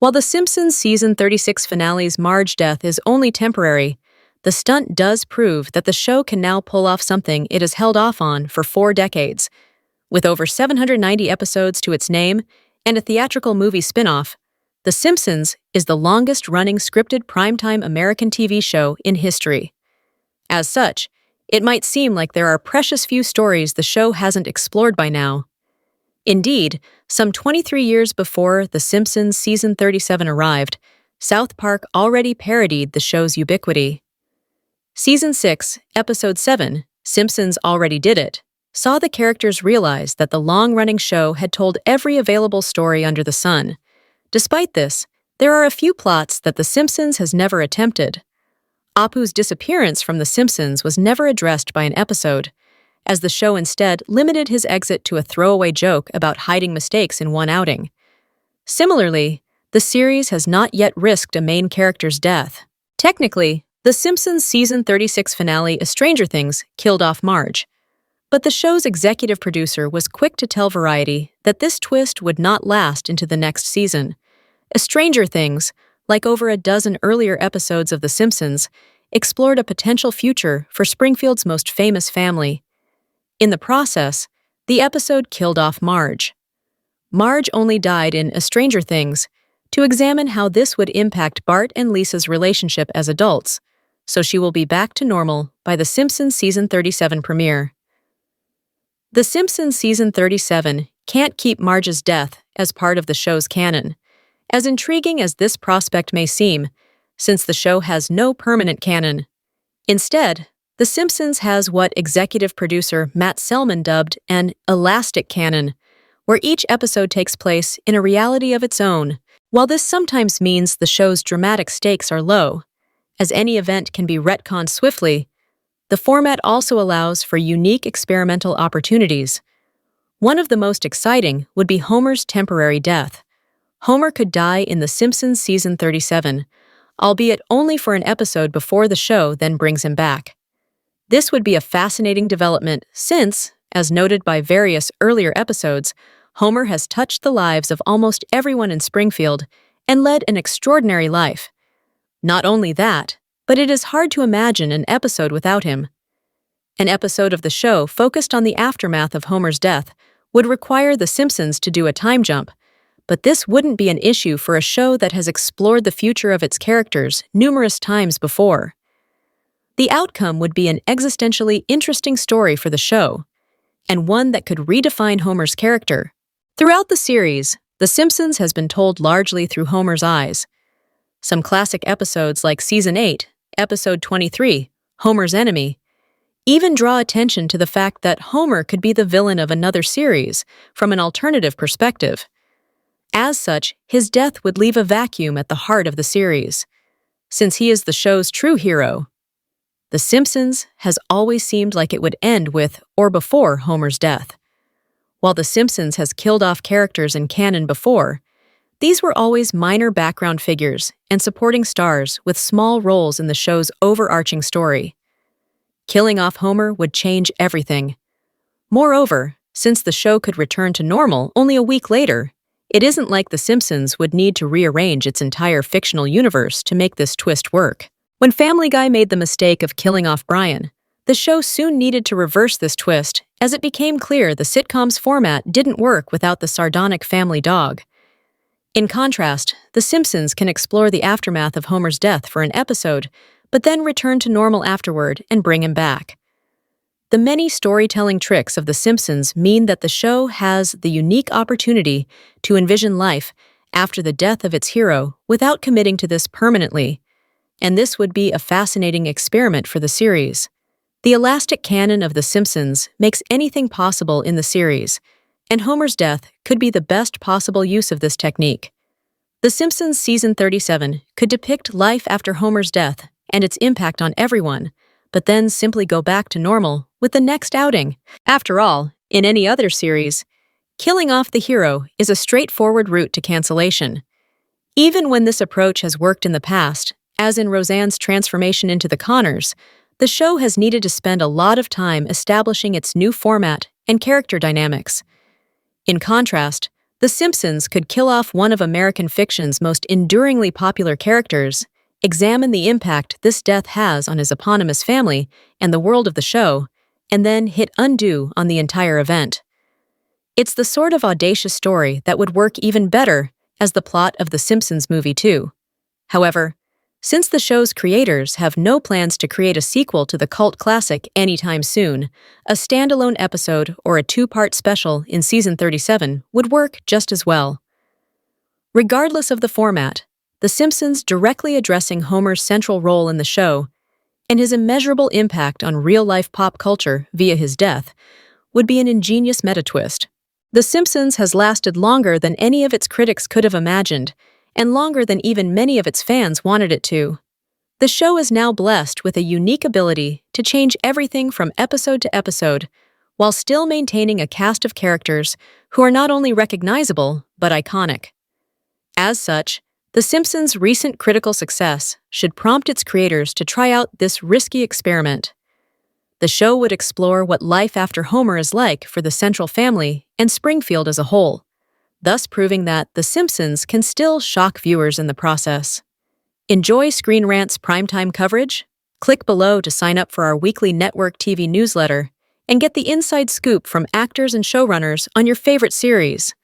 While The Simpsons Season 36 finale's Marge death is only temporary, the stunt does prove that the show can now pull off something it has held off on for 4 decades. With over 790 episodes to its name and a theatrical movie spin-off, The Simpsons is the longest-running scripted primetime American TV show in history. As such, it might seem like there are precious few stories the show hasn't explored by now. Indeed, some 23 years before The Simpsons Season 37 arrived, South Park already parodied the show's ubiquity. Season 6, Episode 7, Simpsons Already Did It, saw the characters realize that the long-running show had told every available story under the sun. Despite this, there are a few plots that The Simpsons has never attempted. Apu's disappearance from The Simpsons was never addressed by an episode, as the show instead limited his exit to a throwaway joke about hiding mistakes in one outing. Similarly, the series has not yet risked a main character's death. Technically, The Simpsons Season 36 finale A Stranger Things killed off Marge, but the show's executive producer was quick to tell Variety that this twist would not last into the next season. A Stranger Things, like over a dozen earlier episodes of The Simpsons, explored a potential future for Springfield's most famous family. In the process, the episode killed off Marge. Marge only died in A Stranger Things to examine how this would impact Bart and Lisa's relationship as adults, so she will be back to normal by The Simpsons Season 37 premiere. The Simpsons Season 37 can't keep Marge's death as part of the show's canon, as intriguing as this prospect may seem, since the show has no permanent canon. Instead, The Simpsons has what executive producer Matt Selman dubbed an elastic canon, where each episode takes place in a reality of its own. While this sometimes means the show's dramatic stakes are low, as any event can be retconned swiftly, the format also allows for unique experimental opportunities. One of the most exciting would be Homer's temporary death. Homer could die in The Simpsons Season 37, albeit only for an episode before the show then brings him back. This would be a fascinating development since, as noted by various earlier episodes, Homer has touched the lives of almost everyone in Springfield and led an extraordinary life. Not only that, but it is hard to imagine an episode without him. An episode of the show focused on the aftermath of Homer's death would require The Simpsons to do a time jump, but this wouldn't be an issue for a show that has explored the future of its characters numerous times before. The outcome would be an existentially interesting story for the show, and one that could redefine Homer's character. Throughout the series, The Simpsons has been told largely through Homer's eyes. Some classic episodes like Season 8, Episode 23, Homer's Enemy, even draw attention to the fact that Homer could be the villain of another series from an alternative perspective. As such, his death would leave a vacuum at the heart of the series, since he is the show's true hero. The Simpsons has always seemed like it would end with or before Homer's death. While The Simpsons has killed off characters in canon before, these were always minor background figures and supporting stars with small roles in the show's overarching story. Killing off Homer would change everything. Moreover, since the show could return to normal only a week later, it isn't like The Simpsons would need to rearrange its entire fictional universe to make this twist work. When Family Guy made the mistake of killing off Brian, the show soon needed to reverse this twist as it became clear the sitcom's format didn't work without the sardonic family dog. In contrast, The Simpsons can explore the aftermath of Homer's death for an episode, but then return to normal afterward and bring him back. The many storytelling tricks of The Simpsons mean that the show has the unique opportunity to envision life after the death of its hero without committing to this permanently, and this would be a fascinating experiment for the series. The elastic canon of The Simpsons makes anything possible in the series, and Homer's death could be the best possible use of this technique. The Simpsons Season 37 could depict life after Homer's death and its impact on everyone, but then simply go back to normal with the next outing. After all, in any other series, killing off the hero is a straightforward route to cancellation. Even when this approach has worked in the past, as in Roseanne's transformation into the Connors, the show has needed to spend a lot of time establishing its new format and character dynamics. In contrast, The Simpsons could kill off one of American fiction's most enduringly popular characters, examine the impact this death has on his eponymous family and the world of the show, and then hit undo on the entire event. It's the sort of audacious story that would work even better as the plot of the Simpsons movie too. However, since the show's creators have no plans to create a sequel to the cult classic anytime soon, a standalone episode or a two-part special in season 37 would work just as well. Regardless of the format, The Simpsons directly addressing Homer's central role in the show and his immeasurable impact on real-life pop culture via his death would be an ingenious meta-twist. The Simpsons has lasted longer than any of its critics could have imagined, and longer than even many of its fans wanted it to. The show is now blessed with a unique ability to change everything from episode to episode, while still maintaining a cast of characters who are not only recognizable, but iconic. As such, The Simpsons' recent critical success should prompt its creators to try out this risky experiment. The show would explore what life after Homer is like for the Central family and Springfield as a whole, thus proving that The Simpsons can still shock viewers in the process. Enjoy Screen Rant's primetime coverage? Click below to sign up for our weekly network TV newsletter and get the inside scoop from actors and showrunners on your favorite series.